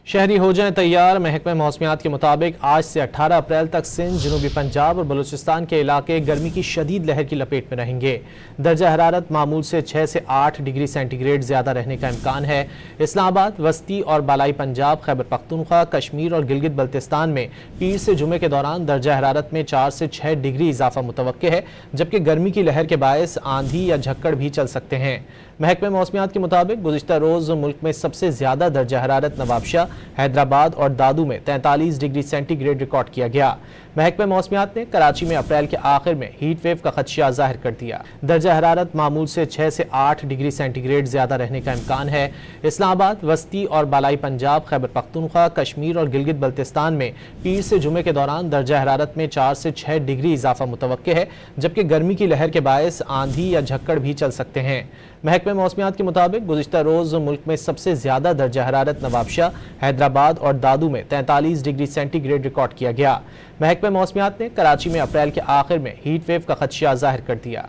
شہری ہو جائیں تیار۔ محکمہ موسمیات کے مطابق آج سے 18 اپریل تک سندھ، جنوبی پنجاب اور بلوچستان کے علاقے گرمی کی شدید لہر کی لپیٹ میں رہیں گے۔ درجہ حرارت معمول سے 6 سے 8 ڈگری سینٹی گریڈ زیادہ رہنے کا امکان ہے۔ اسلام آباد، وسطی اور بالائی پنجاب، خیبر پختونخوا، کشمیر اور گلگت بلتستان میں پیر سے جمعے کے دوران درجہ حرارت میں 4 سے 6 ڈگری اضافہ متوقع ہے، جبکہ گرمی کی لہر کے باعث آندھی یا جھکڑ بھی چل سکتے ہیں۔ محکمہ موسمیات کے مطابق گزشتہ روز ملک میں سب سے زیادہ درجہ حرارت نوابشاہ، حیدرآباد اور دادو میں 43 ڈگری سینٹی گریڈ ریکارڈ کیا گیا۔ محکمہ موسمیات نے کراچی میں اپریل کے آخر میں ہیٹ ویو کا خدشہ ظاہر کر دیا۔ درجہ حرارت معمول سے 6 سے 8 ڈگری سینٹی گریڈ زیادہ رہنے کا امکان ہے۔ اسلام آباد، وسطی اور بالائی پنجاب، خیبر پختونخوا، کشمیر اور گلگت بلتستان میں پیر سے جمعے کے دوران درجہ حرارت میں 4 سے 6 ڈگری اضافہ متوقع ہے، جبکہ گرمی کی لہر کے باعث آندھی یا جھکڑ بھی چل سکتے ہیں۔ محکمہ موسمیات کے مطابق گزشتہ روز ملک میں سب سے زیادہ درجہ حرارت نوابشاہ، حیدرآباد اور دادو میں 43 ڈگری سینٹی گریڈ ریکارڈ کیا گیا۔ محکمہ موسمیات نے کراچی میں اپریل کے آخر میں ہیٹ ویو کا خدشہ ظاہر کر دیا۔